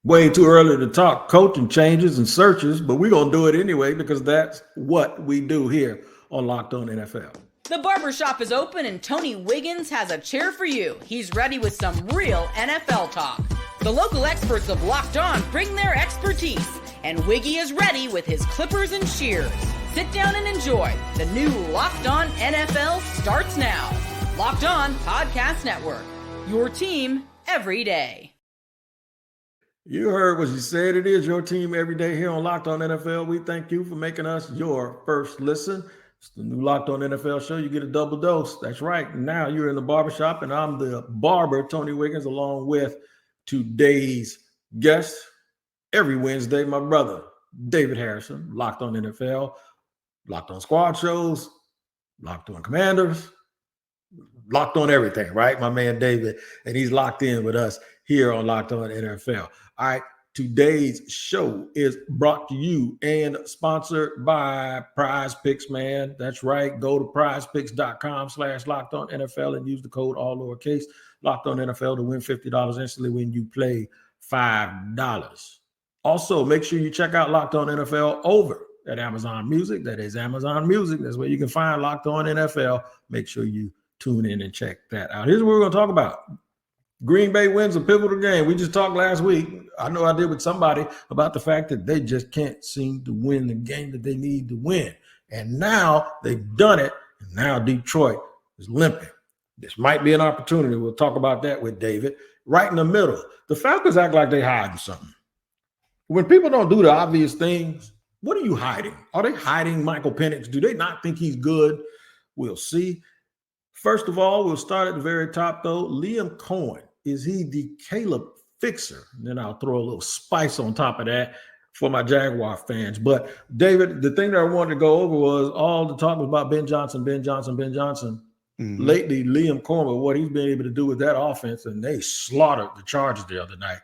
Way too early to talk coaching changes and searches, but we're going to do it anyway because that's what we do here on Locked On NFL. The barbershop is open and Tony Wiggins has a chair for you. He's ready with some real NFL talk. The local experts of Locked On bring their expertise, and Wiggy is ready with his clippers and shears. Sit down and enjoy. The new Locked On NFL starts now. Locked On Podcast Network. Your team every day. You heard what she said. It is your team every day here on Locked On NFL. We thank you for making us your first listen. It's the new Locked On NFL show. You get a double dose. That's right. Now you're in the barbershop, and I'm the barber, Tony Wiggins, along with today's guest. Every Wednesday, my brother, David Harrison, Locked On NFL, Locked On Squad Shows, Locked On Commanders, Locked On everything, right? My man, David, and he's locked in with us here on Locked On NFL. All right, today's show is brought to you and sponsored by Prize Picks, man. That's right. Go to prizepicks.com/LockedOnNFL and use the code all lowercase Locked On NFL to win $50 instantly when you play $5. Also, make sure you check out Locked On NFL over at Amazon Music. That is Amazon Music. That's where you can find Locked On NFL. Make sure you tune in and check that out. Here's what we're going to talk about. Green Bay wins a pivotal game. We just talked last week. I know I did with somebody about the fact that they just can't seem to win the game that they need to win. And now they've done it. And now Detroit is limping. This might be an opportunity. We'll talk about that with David. Right in the middle, the Falcons act like they're hiding something. When people don't do the obvious things, what are you hiding? Are they hiding Michael Penix? Do they not think he's good? We'll see. First of all, we'll start at the very top, though. Liam Cohen. Is he the Caleb fixer? And then I'll throw a little spice on top of that for my Jaguar fans. But, David, the thing that I wanted to go over was all the talk was about Ben Johnson. Mm-hmm. Lately, Liam Cohen, what he's been able to do with that offense, and they slaughtered the Chargers the other night.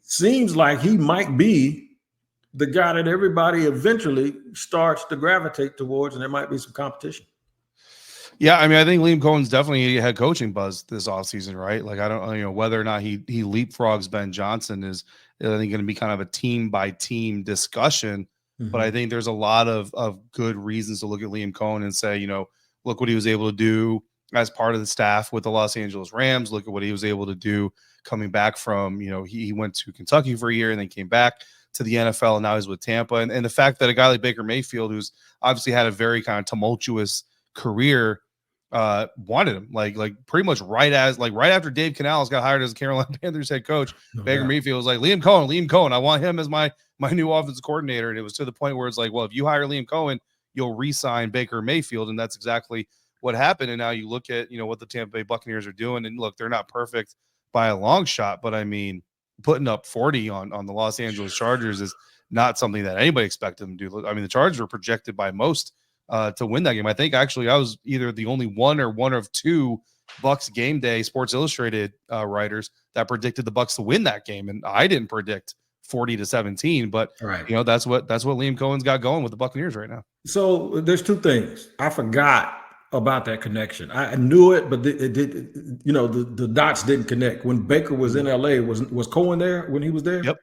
Seems like he might be the guy that everybody eventually starts to gravitate towards, and there might be some competition. Yeah, I mean, I think Liam Cohen's definitely a head coaching buzz this offseason, right? Like, I don't know, whether or not he leapfrogs Ben Johnson is, I think, going to be kind of a team-by-team discussion. Mm-hmm. But I think there's a lot of good reasons to look at Liam Cohen and say, look what he was able to do as part of the staff with the Los Angeles Rams. Look at what he was able to do coming back from, he went to Kentucky for a year and then came back to the NFL, and now he's with Tampa. And the fact that a guy like Baker Mayfield, who's obviously had a very kind of tumultuous career, wanted him like pretty much right after Dave Canales got hired as Carolina Panthers head coach. Baker Mayfield was like, Liam Cohen, I want him as my new offensive coordinator. And it was to the point where it's like, well, if you hire Liam Cohen, you'll re-sign Baker Mayfield. And that's exactly what happened. And now you look at, what the Tampa Bay Buccaneers are doing, and look, they're not perfect by a long shot, but I mean, putting up 40 on the Los Angeles Chargers is not something that anybody expected them to do. I mean, the Chargers were projected by most to win that game. I think actually I was either the only one or one of two Bucs Game Day Sports Illustrated writers that predicted the Bucs to win that game, and I didn't predict 40-17. But right. That's what Liam Cohen's got going with the Buccaneers right now. So there's two things I forgot about that connection. I knew it, but it did. The dots didn't connect. When Baker was in LA, was Cohen there when he was there? Yep.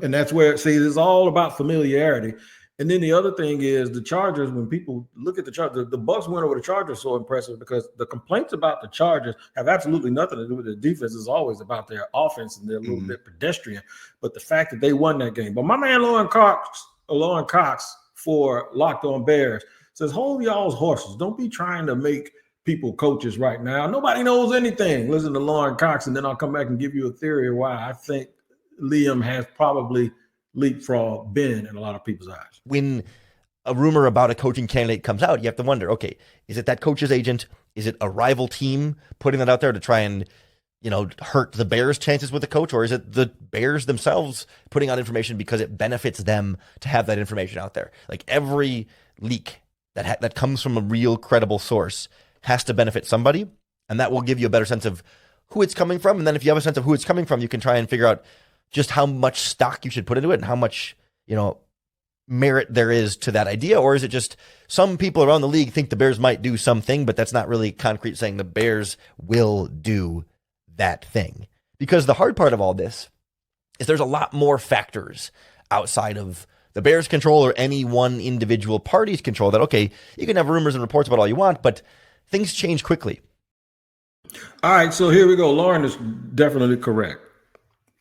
And that's where it's all about familiarity. And then the other thing is the Chargers, when people look at the Chargers, the Bucs win over the Chargers so impressive because the complaints about the Chargers have absolutely nothing to do with the defense. It's always about their offense, and they're a little bit pedestrian. But the fact that they won that game. But my man Lauren Cox for Locked On Bears says, hold y'all's horses. Don't be trying to make people coaches right now. Nobody knows anything. Listen to Lauren Cox, and then I'll come back and give you a theory of why I think Liam has probably leapfrog Ben in a lot of people's eyes. When a rumor about a coaching candidate comes out, you have to wonder, okay, is it that coach's agent? Is it a rival team putting that out there to try and, hurt the Bears' chances with the coach? Or is it the Bears themselves putting out information because it benefits them to have that information out there? Like every leak that comes from a real credible source has to benefit somebody, and that will give you a better sense of who it's coming from. And then if you have a sense of who it's coming from, you can try and figure out just how much stock you should put into it and how much, merit there is to that idea. Or is it just some people around the league think the Bears might do something, but that's not really concrete saying the Bears will do that thing? Because the hard part of all this is there's a lot more factors outside of the Bears' control or any one individual party's control that, okay, you can have rumors and reports about all you want, but things change quickly. All right, so here we go. Lauren is definitely correct.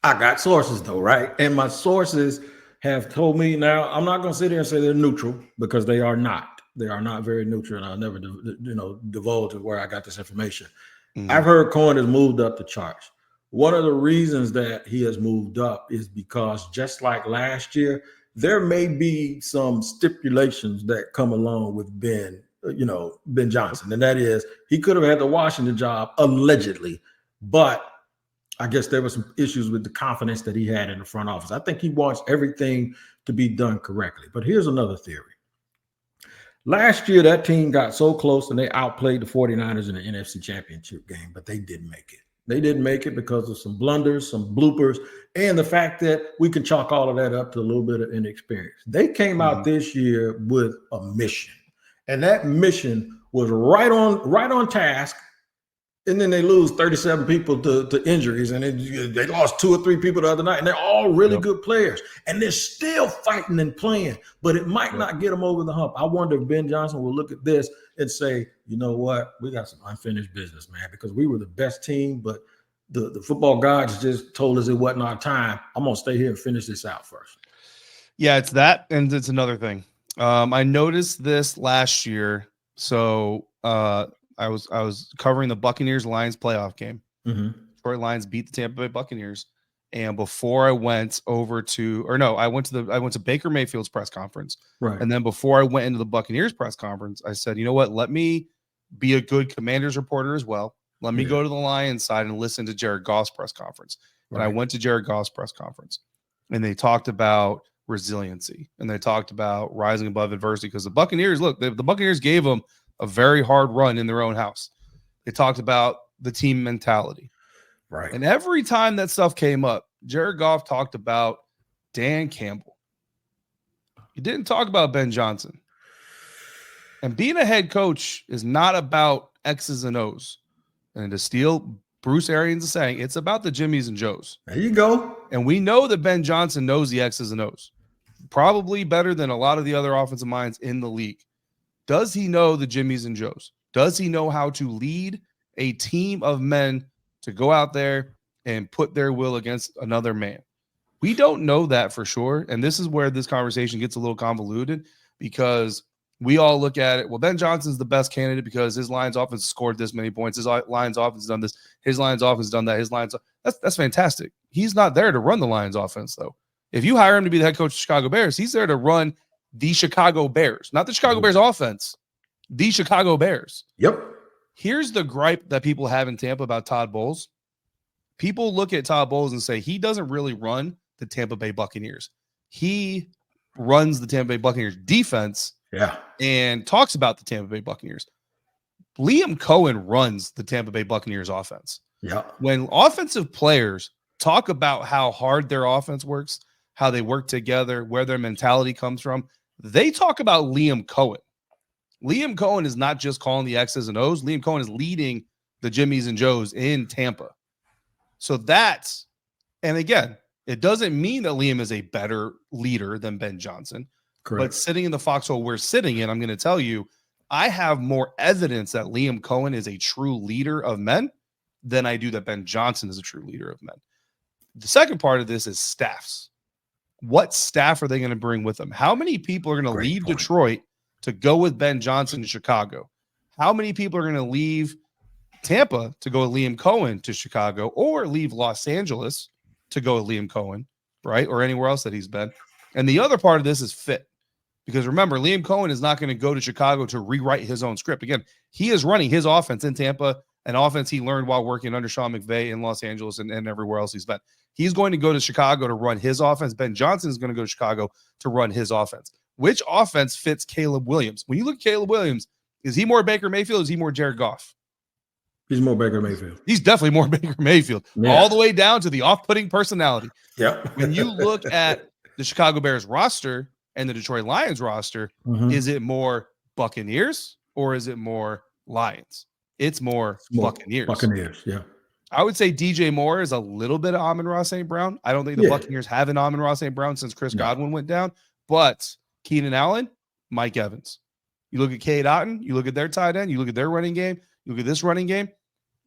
I got sources though, right? And my sources have told me, now I'm not going to sit here and say they're neutral, because they are not. They are not very neutral, and I'll never divulge where I got this information. I've heard Cohen has moved up the charts. One of the reasons that he has moved up is because, just like last year, there may be some stipulations that come along with Ben Johnson. And that is, he could have had the Washington job allegedly, but I guess there were some issues with the confidence that he had in the front office. I think he wants everything to be done correctly. But here's another theory. Last year, that team got so close and they outplayed the 49ers in the NFC Championship game, but they didn't make it. They didn't make it because of some blunders, some bloopers, and the fact that we can chalk all of that up to a little bit of inexperience. They came out this year with a mission, and that mission was right on task. And then they lose 37 people to injuries, and they lost 2 or 3 people the other night, and they're all really good players, and they're still fighting and playing, but it might not get them over the hump. I wonder if Ben Johnson will look at this and say, you know what, we got some unfinished business, man, because we were the best team, but the football gods just told us it wasn't our time. I'm going to stay here and finish this out first. Yeah, it's that, and it's another thing. I noticed this last year, so I was covering the Buccaneers-Lions playoff game. Detroit Lions beat the Tampa Bay Buccaneers, and before I went over I went to Baker Mayfield's press conference, right? And then before I went into the Buccaneers press conference, I said, you know what? Let me be a good Commanders reporter as well. Let me go to the Lions side and listen to Jared Goff's press conference. And I went to Jared Goff's press conference, and they talked about resiliency, and they talked about rising above adversity, because the Buccaneers, the Buccaneers gave them a very hard run in their own house. They talked about the team mentality. Right. And every time that stuff came up, Jared Goff talked about Dan Campbell. He didn't talk about Ben Johnson. And being a head coach is not about X's and O's. And to steal Bruce Arians' saying, it's about the Jimmies and Joes. There you go. And we know that Ben Johnson knows the X's and O's, probably better than a lot of the other offensive minds in the league. Does he know the Jimmies and Joes? Does he know how to lead a team of men to go out there and put their will against another man? We don't know that for sure. And this is where this conversation gets a little convoluted, because we all look at it. Well, Ben Johnson's the best candidate because his Lions offense scored this many points. His Lions offense has done this. His Lions offense has done that. That's fantastic. He's not there to run the Lions offense, though. If you hire him to be the head coach of the Chicago Bears, he's there to run the Chicago Bears, not the Chicago Bears offense, the Chicago Bears. Yep. Here's the gripe that people have in Tampa about Todd Bowles. People look at Todd Bowles and say he doesn't really run the Tampa Bay Buccaneers. He runs the Tampa Bay Buccaneers defense, and talks about the Tampa Bay Buccaneers. Liam Cohen runs the Tampa Bay Buccaneers offense. Yeah. When offensive players talk about how hard their offense works, how they work together, where their mentality comes from, they talk about Liam Cohen. Liam Cohen is not just calling the X's and O's. Liam Cohen is leading the Jimmies and Joes in Tampa. So and again, it doesn't mean that Liam is a better leader than Ben Johnson. Correct. But sitting in the foxhole we're sitting in, I'm going to tell you, I have more evidence that Liam Cohen is a true leader of men than I do that Ben Johnson is a true leader of men. The second part of this is staffs. What staff are they going to bring with them? How many people are going to leave Detroit to go with Ben Johnson to Chicago? How many people are going to leave Tampa to go with Liam Cohen to Chicago, or leave Los Angeles to go with Liam Cohen, right? Or anywhere else that he's been. And the other part of this is fit. Because remember, Liam Cohen is not going to go to Chicago to rewrite his own script. Again, he is running his offense in Tampa, an offense he learned while working under Sean McVay in Los Angeles and everywhere else he's been. He's going to go to Chicago to run his offense. Ben Johnson is going to go to Chicago to run his offense. Which offense fits Caleb Williams? When you look at Caleb Williams, is he more Baker Mayfield or is he more Jared Goff? He's more Baker Mayfield. He's definitely more Baker Mayfield, all the way down to the off-putting personality. Yeah. When you look at the Chicago Bears roster and the Detroit Lions roster, is it more Buccaneers or is it more Lions? It's more Buccaneers. Buccaneers, yeah. I would say DJ Moore is a little bit of Amon-Ra St. Brown. I don't think the Buccaneers have an Amon-Ra St. Brown since Chris Godwin went down. But Keenan Allen, Mike Evans. You look at Cade Otton, you look at their tight end, you look at their running game, you look at this running game.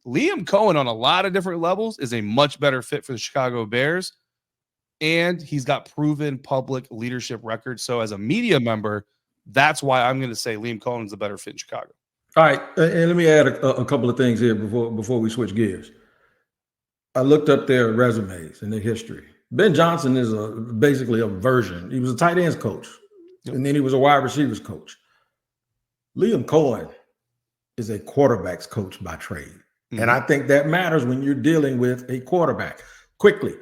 Liam Cohen on a lot of different levels is a much better fit for the Chicago Bears. And he's got proven public leadership records. So as a media member, that's why I'm going to say Liam Cohen is a better fit in Chicago. All right, and let me add a couple of things here before we switch gears. I looked up their resumes and their history. Ben Johnson is basically a version. He was a tight ends coach, and then he was a wide receivers coach. Liam Cohen is a quarterback's coach by trade. And I think that matters when you're dealing with a quarterback. Quickly,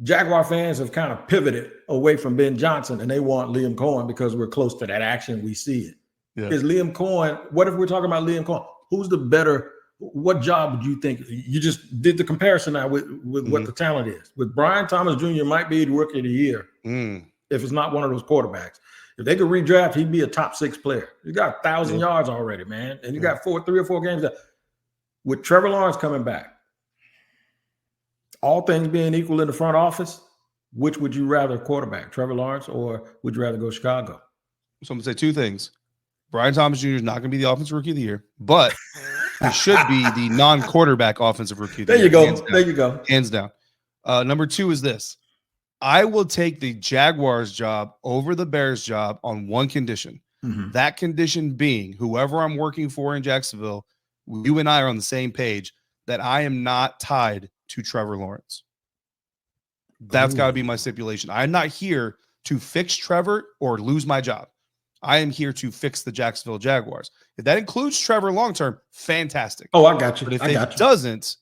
Jaguar fans have kind of pivoted away from Ben Johnson, and they want Liam Cohen because we're close to that action. We see it. Yeah. Is Liam Cohen, what if we're talking about Liam Cohen? Who's the better? What job would you think? You just did the comparison now with what the talent is. With Brian Thomas Jr. might be the rookie of the year if it's not one of those quarterbacks. If they could redraft, he'd be a top 6 player. He's got 1,000 yards already, man. And you got 3 or 4 games. With Trevor Lawrence coming back, all things being equal in the front office, which would you rather quarterback, Trevor Lawrence, or would you rather go Chicago? So I'm going to say 2 things. Brian Thomas Jr. is not going to be the offensive rookie of the year, but he should be the non-quarterback offensive rookie of the year. There you go. Hands down. Number 2 is this. I will take the Jaguars job over the Bears job on one condition. That condition being whoever I'm working for in Jacksonville, you and I are on the same page that I am not tied to Trevor Lawrence. That's got to be my stipulation. I'm not here to fix Trevor or lose my job. I am here to fix the Jacksonville Jaguars. If that includes Trevor long-term, fantastic. Oh, I got you. But if it doesn't,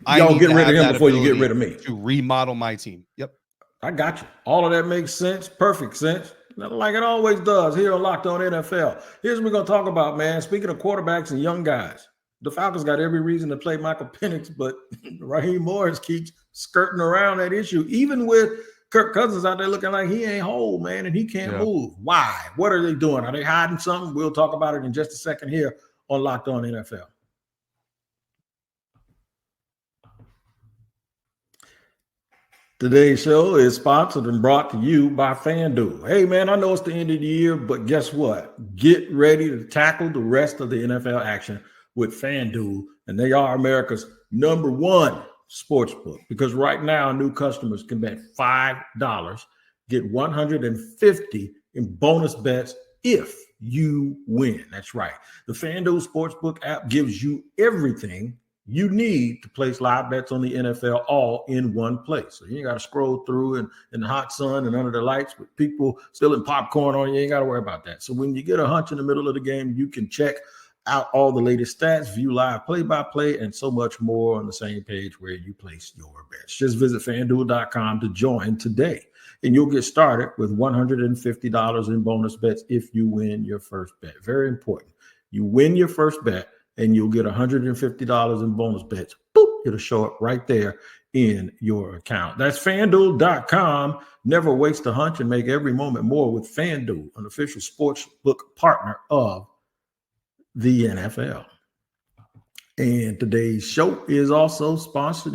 I need get rid of him before you get rid of me. To remodel my team. Yep. I got you. All of that makes sense. Perfect sense. Like it always does here on Locked On NFL. Here's what we're going to talk about, man. Speaking of quarterbacks and young guys, the Falcons got every reason to play Michael Penix, but Raheem Morris keeps skirting around that issue, even with Kirk Cousins out there looking like he ain't whole, man, and he can't move. Why? What are they doing? Are they hiding something? We'll talk about it in just a second here on Locked On NFL. Today's show is sponsored and brought to you by FanDuel. Hey, man, I know it's the end of the year, but guess what? Get ready to tackle the rest of the NFL action with FanDuel, and they are America's #1 sportsbook, because right now new customers can bet $5, get $150 in bonus bets if you win. That's right. The FanDuel Sportsbook app gives you everything you need to place live bets on the NFL all in one place. So you ain't got to scroll through in the hot sun and under the lights with people spilling popcorn on you. You ain't got to worry about that. So when you get a hunch in the middle of the game, you can check out all the latest stats, view live play-by-play, and so much more on the same page where you place your bets. Just visit FanDuel.com to join today, and you'll get started with $150 in bonus bets if you win your first bet. Very important. You win your first bet, and you'll get $150 in bonus bets. Boop, it'll show up right there in your account. That's FanDuel.com. Never waste a hunch and make every moment more with FanDuel, an official sportsbook partner of the NFL. And today's show is also sponsored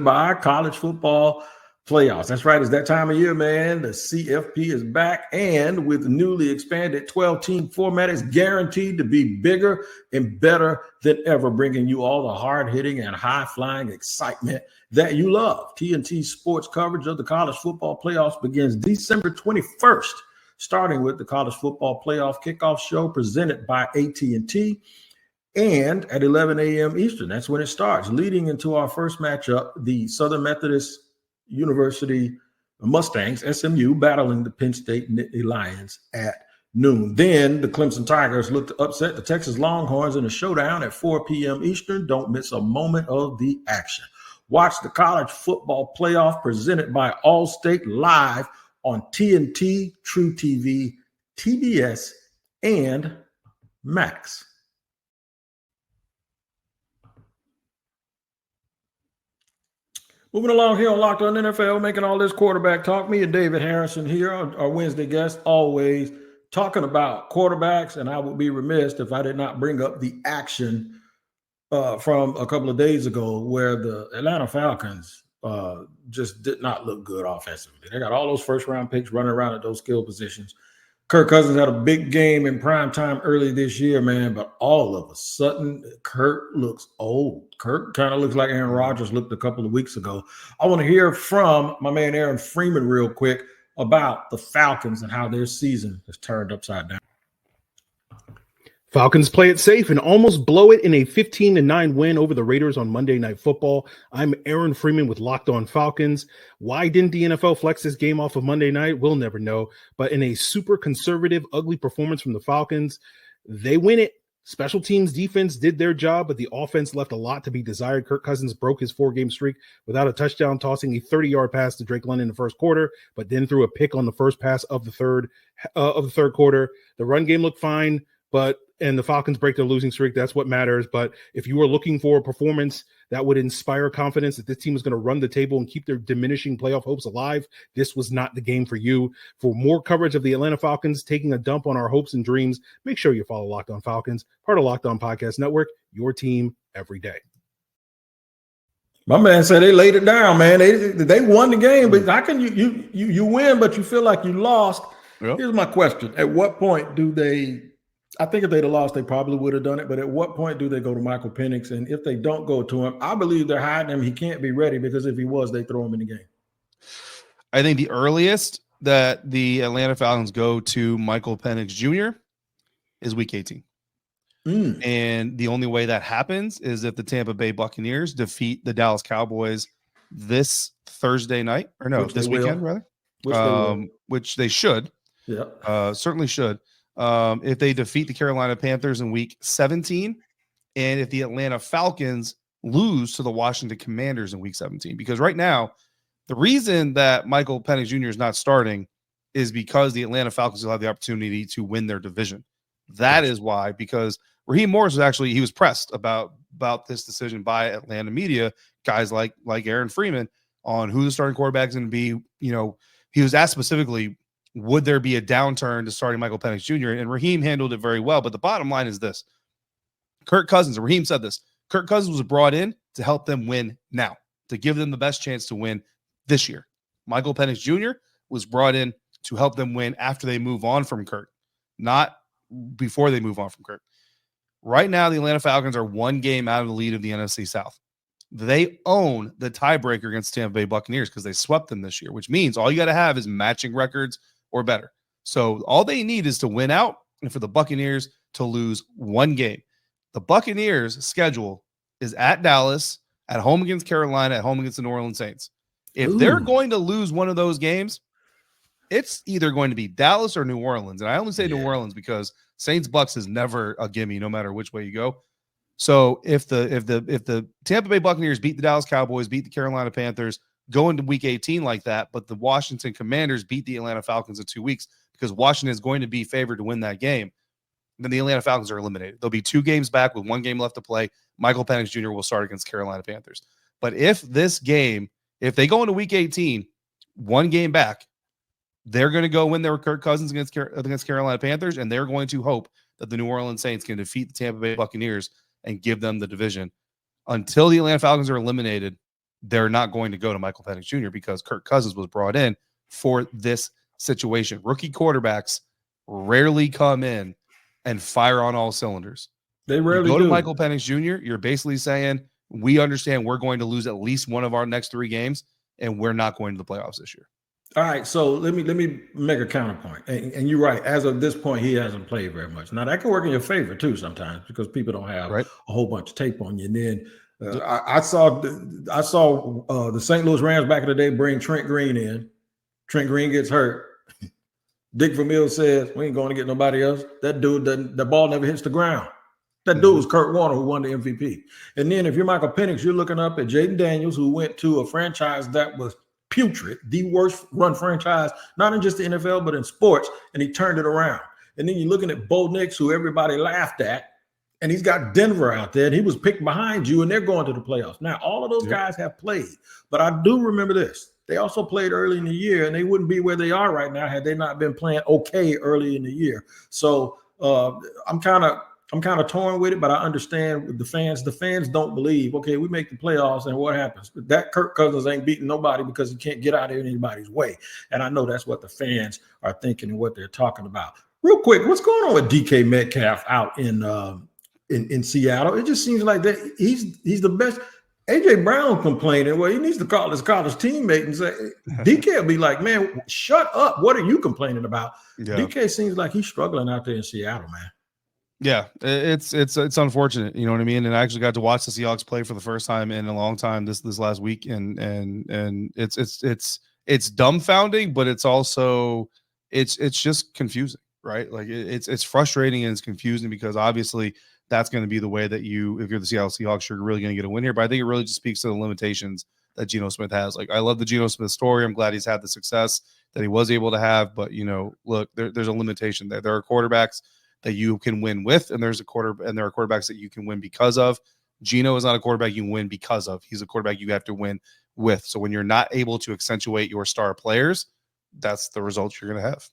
by our college football playoffs. That's right. It's that time of year, man. The CFP is back, and with the newly expanded 12-team format, it's guaranteed to be bigger and better than ever, bringing you all the hard-hitting and high-flying excitement that you love. TNT Sports coverage of the college football playoffs begins December 21st, starting with the college football playoff kickoff show presented by AT&T, and at 11 a.m. Eastern. That's when it starts, leading into our first matchup, the Southern Methodist University Mustangs, SMU, battling the Penn State Nittany Lions at noon. Then the Clemson Tigers look to upset the Texas Longhorns in a showdown at 4 p.m. Eastern. Don't miss a moment of the action. Watch the college football playoff presented by Allstate live on TNT, True TV, TBS, and Max. Moving along here on Locked On NFL, making all this quarterback talk. Me and David Harrison here, our Wednesday guest, always talking about quarterbacks, and I would be remiss if I did not bring up the action from a couple of days ago where the Atlanta Falcons just did not look good offensively. They got all those first-round picks running around at those skill positions. Kirk Cousins had a big game in prime time early this year, man, but all of a sudden, Kirk looks old. Kirk kind of looks like Aaron Rodgers looked a couple of weeks ago. I want to hear from my man Aaron Freeman real quick about the Falcons and how their season is turned upside down. Falcons play it safe and almost blow it in a 15-9 win over the Raiders on Monday Night Football. I'm Aaron Freeman with Locked On Falcons. Why didn't the NFL flex this game off of Monday night? We'll never know. But in a super conservative, ugly performance from the Falcons, they win it. Special teams defense did their job, but the offense left a lot to be desired. Kirk Cousins broke his 4-game streak without a touchdown, tossing a 30-yard pass to Drake London in the first quarter, but then threw a pick on the first pass of the third quarter. The run game looked fine, and the Falcons break their losing streak. That's what matters. But if you are looking for a performance that would inspire confidence that this team is going to run the table and keep their diminishing playoff hopes alive, this was not the game for you. For more coverage of the Atlanta Falcons taking a dump on our hopes and dreams, make sure you follow Locked On Falcons, part of Locked On Podcast Network, your team every day. My man said they laid it down, man. They won the game, but how can you win, but you feel like you lost? Yep. Here's my question. At what point do they – I think if they'd have lost, they probably would have done it. But at what point do they go to Michael Penix? And if they don't go to him, I believe they're hiding him. He can't be ready because if he was, they throw him in the game. I think the earliest that the Atlanta Falcons go to Michael Penix Jr. is week 18. And the only way that happens is if the Tampa Bay Buccaneers defeat the Dallas Cowboys this Thursday night, or no, this weekend, rather, which they should. Yeah, certainly should. If they defeat the Carolina Panthers in week 17, and if the Atlanta Falcons lose to the Washington Commanders in week 17, because right now, the reason that Michael Penix Jr. is not starting is because the Atlanta Falcons will have the opportunity to win their division. That is why, because Raheem Morris he was pressed about this decision by Atlanta media, guys like Aaron Freeman, on who the starting quarterback is going to be. You know, he was asked specifically, would there be a downturn to starting Michael Penix Jr.? And Raheem handled it very well. But the bottom line is this. Kirk Cousins, and Raheem said this, Kirk Cousins was brought in to help them win now, to give them the best chance to win this year. Michael Penix Jr. was brought in to help them win after they move on from Kirk, not before they move on from Kirk. Right now, the Atlanta Falcons are 1 game out of the lead of the NFC South. They own the tiebreaker against Tampa Bay Buccaneers because they swept them this year, which means all you got to have is matching records or better. So all they need is to win out and for the Buccaneers to lose 1 game. The Buccaneers' schedule is at Dallas, at home against Carolina, at home against the New Orleans Saints. If they're going to lose one of those games, it's either going to be Dallas or New Orleans. And I only say New Orleans because Saints Bucks is never a gimme, no matter which way you go. So if the Tampa Bay Buccaneers beat the Dallas Cowboys, beat the Carolina Panthers, go into week 18 like that, but the Washington Commanders beat the Atlanta Falcons in 2 weeks because Washington is going to be favored to win that game, then the Atlanta Falcons are eliminated. They'll be 2 games back with 1 game left to play. Michael Penix Jr. will start against Carolina Panthers. But if they go into week 18, 1 game back, they're going to go win their Kirk Cousins against Carolina Panthers, and they're going to hope that the New Orleans Saints can defeat the Tampa Bay Buccaneers and give them the division. Until the Atlanta Falcons are eliminated, they're not going to go to Michael Penix Jr. because Kirk Cousins was brought in for this situation. Rookie quarterbacks rarely come in and fire on all cylinders. They rarely go do. To Michael Penix Jr., you're basically saying, we understand we're going to lose at least one of our next 3 games, and we're not going to the playoffs this year. All right, so let me make a counterpoint. And you're right. As of this point, he hasn't played very much. Now, that can work in your favor, too, sometimes, because people don't have a whole bunch of tape on you. And then I saw the St. Louis Rams back in the day bring Trent Green in. Trent Green gets hurt. Dick Vermeil says, we ain't going to get nobody else. That dude, the ball never hits the ground. That dude was Kurt Warner, who won the MVP. And then if you're Michael Penix, you're looking up at Jaden Daniels, who went to a franchise that was putrid, the worst run franchise, not in just the NFL, but in sports, and he turned it around. And then you're looking at Bo Nix, who everybody laughed at, and he's got Denver out there, and he was picked behind you, and they're going to the playoffs. Now, all of those guys have played, but I do remember this. They also played early in the year, and they wouldn't be where they are right now had they not been playing okay early in the year. So I'm kind of I'm kind of torn with it, but I understand with the fans. The fans don't believe, okay, we make the playoffs and what happens? That Kirk Cousins ain't beating nobody because he can't get out of anybody's way. And I know that's what the fans are thinking and what they're talking about. Real quick, what's going on with DK Metcalf out in Seattle? It just seems like that he's the best. AJ Brown complaining. Well, he needs to call his college teammate and say, DK will be like, man, shut up. What are you complaining about? Yeah. DK seems like he's struggling out there in Seattle, man. Yeah, it's unfortunate, you know what I mean? And I actually got to watch the Seahawks play for the first time in a long time this last week, and it's dumbfounding, but it's also it's just confusing, right? Like it's frustrating and it's confusing because obviously that's going to be the way that if you're the Seattle Seahawks, you're really going to get a win here. But I think it really just speaks to the limitations that Geno Smith has. Like, I love the Geno Smith story. I'm glad he's had the success that he was able to have. But, look, there's a limitation there. There are quarterbacks that you can win with, and there are quarterbacks that you can win because of. Geno is not a quarterback you can win because of. He's a quarterback you have to win with. So when you're not able to accentuate your star players, that's the results you're going to have.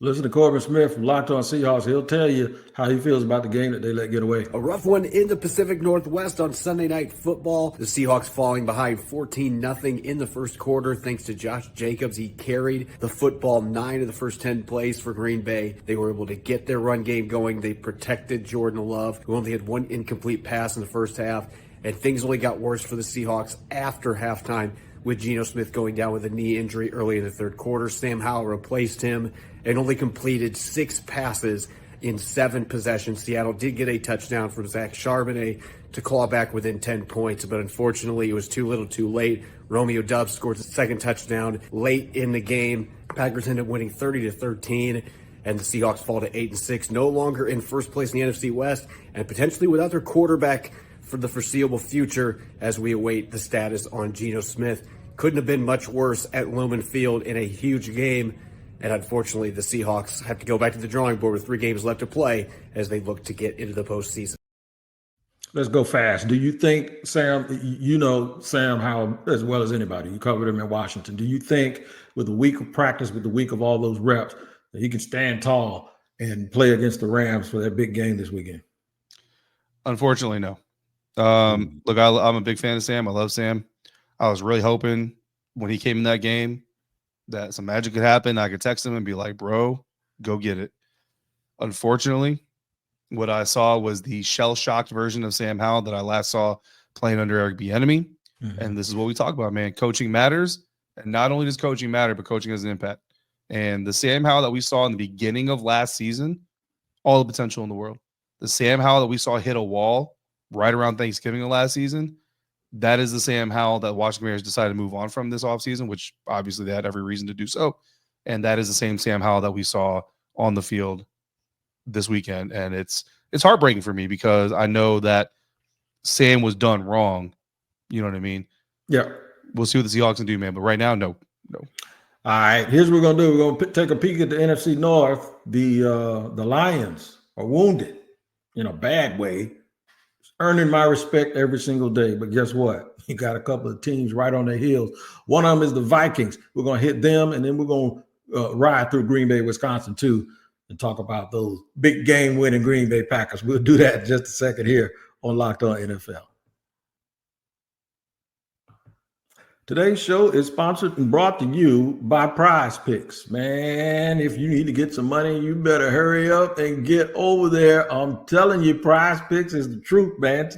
Listen to Corbin Smith from Locked On Seahawks. He'll tell you how he feels about the game that they let get away. A rough one in the Pacific Northwest on Sunday Night Football. The Seahawks falling behind 14-0 in the first quarter thanks to Josh Jacobs. He carried the football 9 of the first 10 plays for Green Bay. They were able to get their run game going. They protected Jordan Love, who only had one incomplete pass in the first half. And things only got worse for the Seahawks after halftime, with Geno Smith going down with a knee injury early in the third quarter. Sam Howell replaced him and only completed 6 passes in 7 possessions. Seattle did get a touchdown from Zach Charbonnet to claw back within 10 points, but unfortunately it was too little too late. Romeo Doubs scored the second touchdown late in the game. Packers ended up winning 30-13, and the Seahawks fall to 8-6, no longer in first place in the NFC West, and potentially without their quarterback for the foreseeable future as we await the status on Geno Smith. Couldn't have been much worse at Lumen Field in a huge game. And unfortunately, the Seahawks have to go back to the drawing board with 3 games left to play as they look to get into the postseason. Let's go fast. Do you think, Sam, Sam Howell as well as anybody, you covered him in Washington. Do you think with a week of practice, with the week of all those reps, that he can stand tall and play against the Rams for that big game this weekend? Unfortunately, no. Look, I'm a big fan of Sam. I love Sam. I was really hoping when he came in that game that some magic could happen. I could text him and be like, bro, go get it. Unfortunately, what I saw was the shell-shocked version of Sam Howell that I last saw playing under Eric Bieniemy. Mm-hmm. And this is what we talk about, man. Coaching matters. And not only does coaching matter, but coaching has an impact. And the Sam Howell that we saw in the beginning of last season, all the potential in the world. The Sam Howell that we saw hit a wall right around Thanksgiving of last season, that is the Sam Howell that Washington Bears decided to move on from this offseason, which obviously they had every reason to do so. And that is the same Sam Howell that we saw on the field this weekend. And it's heartbreaking for me because I know that Sam was done wrong. You know what I mean? Yeah. We'll see what the Seahawks can do, man. But right now, no. All right. Here's what we're going to do. We're going to take a peek at the NFC North. The Lions are wounded in a bad way. Earning my respect every single day. But guess what? You got a couple of teams right on their heels. One of them is the Vikings. We're going to hit them, and then we're going to ride through Green Bay, Wisconsin, too, and talk about those big game-winning Green Bay Packers. We'll do that in just a second here on Locked On NFL. Today's show is sponsored and brought to you by Prize Picks. Man, if you need to get some money, you better hurry up and get over there. I'm telling you, Prize Picks is the truth, man.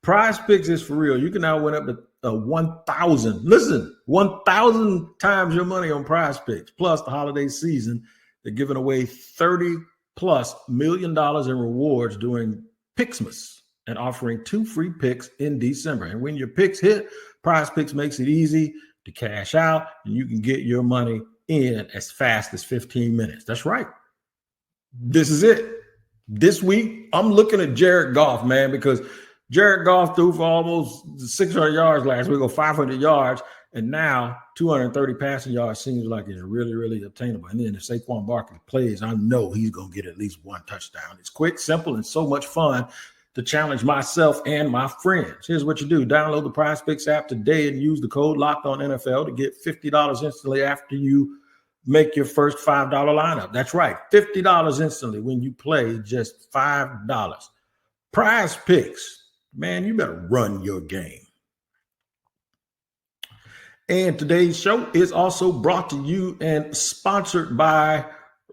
Prize Picks is for real. You can now win up to 1,000. Listen, 1,000 times your money on Prize Picks. Plus, the holiday season, they're giving away $30+ million in rewards during Pixmas and offering 2 free picks in December. And when your picks hit, Prize Picks makes it easy to cash out, and you can get your money in as fast as 15 minutes. That's right. This is it. This week, I'm looking at Jared Goff, man, because Jared Goff threw for almost 600 yards last week, or 500 yards, and now 230 passing yards seems like it's really, really obtainable. And then if Saquon Barkley plays, I know he's going to get at least 1 touchdown. It's quick, simple, and so much fun to challenge myself and my friends. Here's what you do. Download the Prize Picks app today and use the code LOCKEDONNFL to get $50 instantly after you make your first $5 lineup. That's right, $50 instantly when you play just $5. Prize Picks. Man, you better run your game. And today's show is also brought to you and sponsored by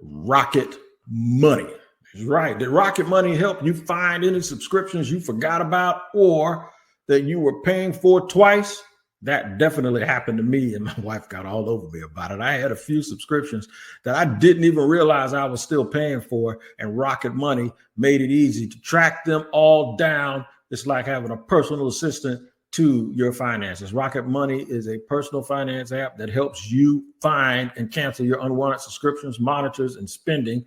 Rocket Money. That's right. Did Rocket Money help you find any subscriptions you forgot about or that you were paying for twice? That definitely happened to me, and my wife got all over me about it. I had a few subscriptions that I didn't even realize I was still paying for, and Rocket Money made it easy to track them all down. It's like having a personal assistant to your finances. Rocket Money is a personal finance app that helps you find and cancel your unwanted subscriptions, monitors and spending,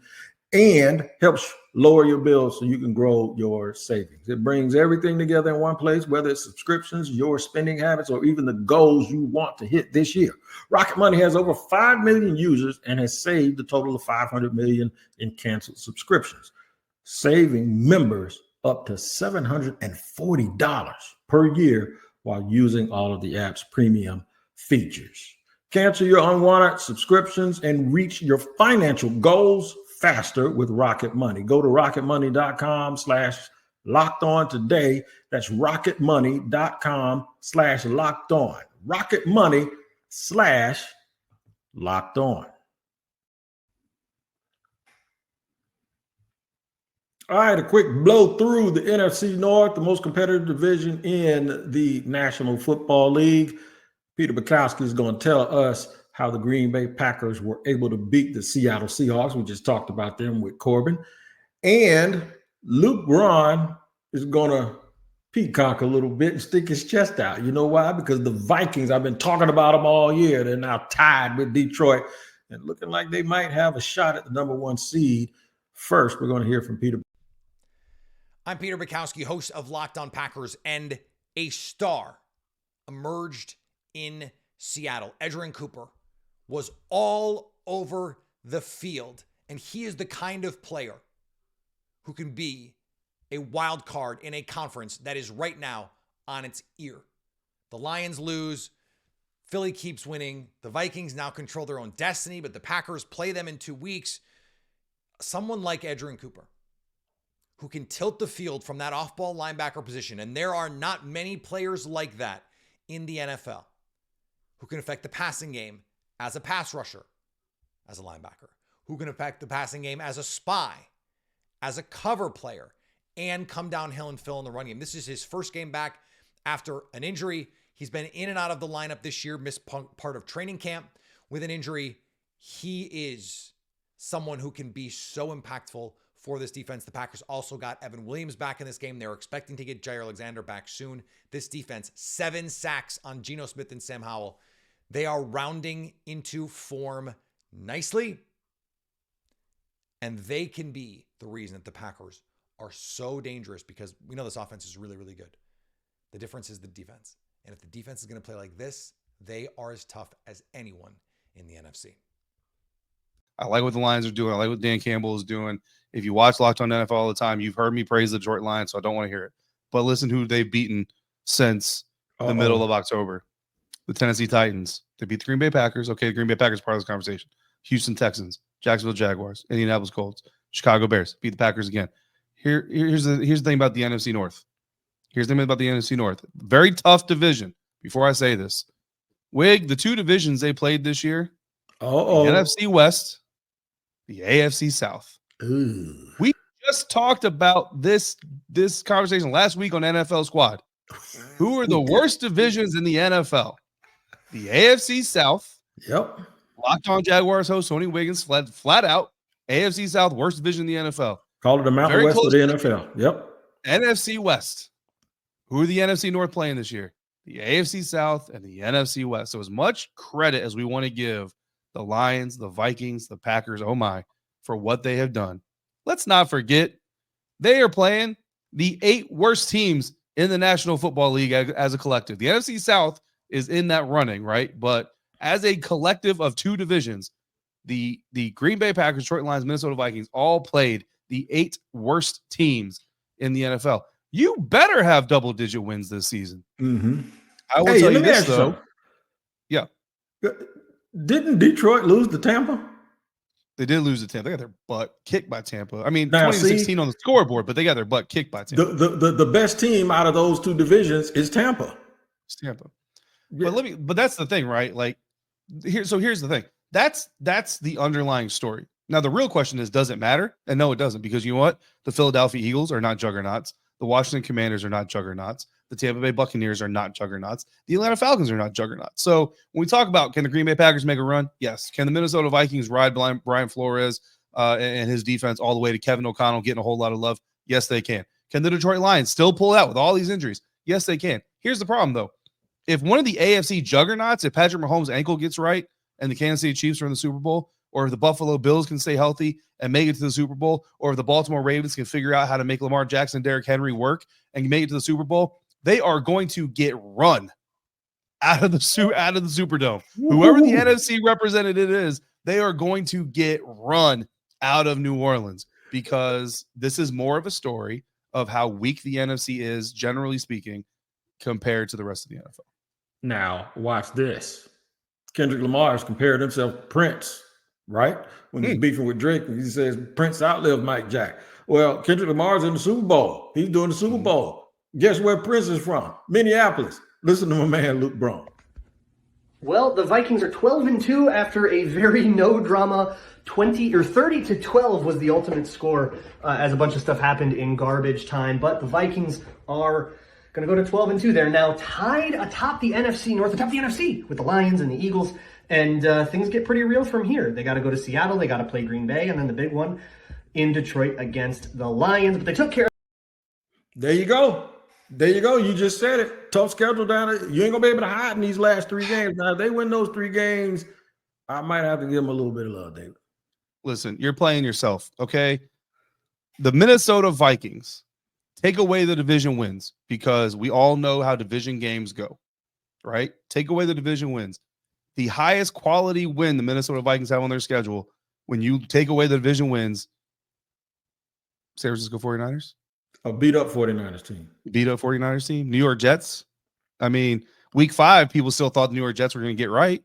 and helps lower your bills so you can grow your savings. It brings everything together in one place, whether it's subscriptions, your spending habits, or even the goals you want to hit this year. Rocket Money has over 5 million users and has saved a total of $500 million in canceled subscriptions, saving members up to $740 per year while using all of the app's premium features. Cancel your unwanted subscriptions and reach your financial goals faster with Rocket Money. Go to rocketmoney.com/lockedon today. That's rocketmoney.com/lockedon. rocketmoney/lockedon. All right, a quick blow through the NFC North, the most competitive division in the National Football League. Peter Bukowski is going to tell us how the Green Bay Packers were able to beat the Seattle Seahawks. We just talked about them with Corbin. And Luke Braun is going to peacock a little bit and stick his chest out. You know why? Because the Vikings, I've been talking about them all year. They're now tied with Detroit and looking like they might have a shot at the number 1 seed. First, we're going to hear from Peter. I'm Peter Bukowski, host of Locked On Packers, and a star emerged in Seattle. Edgerrin Cooper was all over the field, and he is the kind of player who can be a wild card in a conference that is right now on its ear. The Lions lose, Philly keeps winning, the Vikings now control their own destiny, but the Packers play them in 2 weeks. Someone like Edgerrin Cooper, who can tilt the field from that off-ball linebacker position, and there are not many players like that in the NFL, who can affect the passing game as a pass rusher, as a linebacker, who can affect the passing game as a spy, as a cover player, and come downhill and fill in the run game. This is his first game back after an injury. He's been in and out of the lineup this year, missed part of training camp with an injury. He is someone who can be so impactful for this defense. The Packers also got Evan Williams back in this game. They're expecting to get Jair Alexander back soon. This defense, 7 sacks on Geno Smith and Sam Howell. They are rounding into form nicely, and they can be the reason that the Packers are so dangerous, because we know this offense is really, really good. The difference is the defense. And if the defense is going to play like this, they are as tough as anyone in the NFC. I like what the Lions are doing. I like what Dan Campbell is doing. If you watch Locked On NFL all the time, you've heard me praise the Detroit Lions, so I don't want to hear it. But listen who they've beaten since the middle of October. The Tennessee Titans. They beat the Green Bay Packers. Okay, the Green Bay Packers part of this conversation. Houston Texans, Jacksonville Jaguars, Indianapolis Colts, Chicago Bears. Beat the Packers again. Here's the thing about the NFC North. Very tough division. Before I say this, Wig, the 2 divisions they played this year, the NFC West, the AFC South. Ooh. We just talked about this conversation last week on NFL Squad. Who are the worst divisions in the NFL? The AFC South. Yep. Locked On Jaguars host Tony Wiggins flat out. AFC South, worst division in the NFL. Call it the Mountain West of the NFL. Yep. NFC West. Who are the NFC North playing this year? The AFC South and the NFC West. So as much credit as we want to give the Lions, the Vikings, the Packers, oh my, for what they have done, let's not forget they are playing the 8 worst teams in the National Football League as a collective. The NFC South is in that running, right? But as a collective of 2 divisions, the Green Bay Packers, Detroit Lions, Minnesota Vikings all played the 8 worst teams in the NFL. You better have double-digit wins this season. Mm-hmm. I will tell you this, though. Yeah. Didn't Detroit lose to Tampa? They did lose to Tampa. They got their butt kicked by Tampa. I mean, Now, 2016 on the scoreboard, but they got their butt kicked by Tampa. The best team out of those two divisions is Tampa. It's Tampa. Yeah. But that's the thing, right? Like here's the thing. That's the underlying story. Now the real question is, does it matter? And no, it doesn't, because you know what? The Philadelphia Eagles are not juggernauts. The Washington Commanders are not juggernauts. The Tampa Bay Buccaneers are not juggernauts. The Atlanta Falcons are not juggernauts. So when we talk about, can the Green Bay Packers make a run? Yes. Can the Minnesota Vikings ride Brian Flores and his defense all the way to Kevin O'Connell getting a whole lot of love? Yes, they can. Can the Detroit Lions still pull out with all these injuries? Yes, they can. Here's the problem, though. If one of the AFC juggernauts, if Patrick Mahomes' ankle gets right and the Kansas City Chiefs are in the Super Bowl, or if the Buffalo Bills can stay healthy and make it to the Super Bowl, or if the Baltimore Ravens can figure out how to make Lamar Jackson and Derrick Henry work and make it to the Super Bowl, they are going to get run out of the Superdome. Whoever the NFC representative is, they are going to get run out of New Orleans, because this is more of a story of how weak the NFC is, generally speaking, compared to the rest of the NFL. Now, watch this. Kendrick Lamar has compared himself to Prince, right? When he's beefing with Drake, he says Prince outlived Mike Jack. Well, Kendrick Lamar's in the Super Bowl. He's doing the Super Bowl. Guess where Prince is from? Minneapolis. Listen to my man, Luke Braun. Well, the Vikings are 12-2 after a very no-drama 30-12 was the ultimate score as a bunch of stuff happened in garbage time. But the Vikings are going to go to 12-2. They're now tied atop the NFC North, atop the NFC with the Lions and the Eagles. And things get pretty real from here. They got to go to Seattle. They got to play Green Bay. And then the big one in Detroit against the Lions. But they took care of. There you go. There you go. You just said it. Tough schedule down there. You ain't going to be able to hide in these last 3 games. Now, if they win those 3 games, I might have to give them a little bit of love, David. Listen, you're playing yourself, okay? The Minnesota Vikings take away the division wins, because we all know how division games go, right? Take away the division wins. The highest quality win the Minnesota Vikings have on their schedule, when you take away the division wins, San Francisco 49ers? A beat-up 49ers team. Beat-up 49ers team? New York Jets? I mean, week 5, people still thought the New York Jets were going to get right.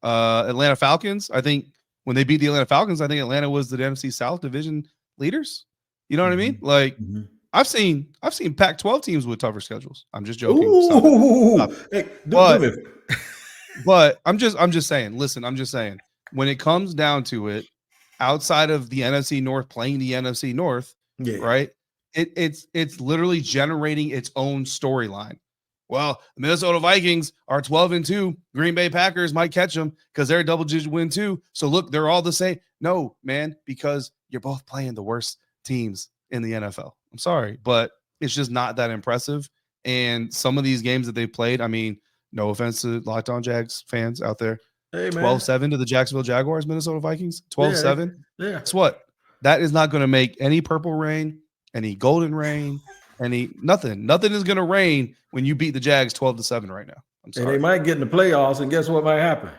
Atlanta Falcons, I think when they beat the Atlanta Falcons, I think Atlanta was the NFC South division leaders. You know what I mean? Like, I've seen Pac-12 teams with tougher schedules. I'm just joking. Stop. Hey, but I'm just saying, listen, I'm just saying, when it comes down to it, outside of the NFC North playing the NFC North, right? It's literally generating its own storyline. Well, the Minnesota Vikings are 12-2. Green Bay Packers might catch them because they're a double-digit win too. So look, they're all the same. No, man, because you're both playing the worst teams in the NFL. I'm sorry, but it's just not that impressive. And some of these games that they played, I mean, no offense to Locked On Jags fans out there, 12-7 to the Jacksonville Jaguars, Minnesota Vikings, 12-7. Yeah. Guess what? That is not going to make any purple rain, any golden rain, nothing. Nothing is going to rain when you beat the Jags 12-7 right now. I'm sorry. And they might get in the playoffs, and guess what might happen?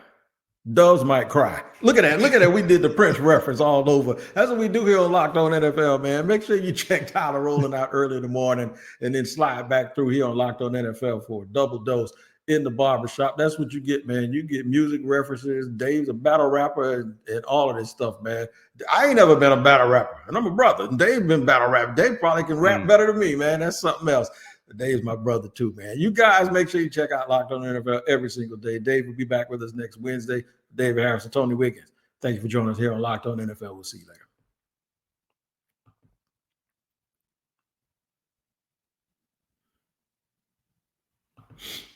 Doves might cry. Look at that. We did the Prince reference all over. That's what we do here on Locked On NFL, man. Make sure you check Tyler rolling out early in the morning and then slide back through here on Locked On NFL for a double dose in the barbershop. That's what you get, man. You get music references. Dave's a battle rapper and all of this stuff, man. I ain't never been a battle rapper, and I'm a brother. Dave's been battle rapper. Dave probably can rap better than me, man. That's something else. Dave's my brother too, man. You guys make sure you check out Locked On NFL every single day. Dave will be back with us next Wednesday. David Harrison, Tony Wiggins. Thank you for joining us here on Locked On NFL. We'll see you later.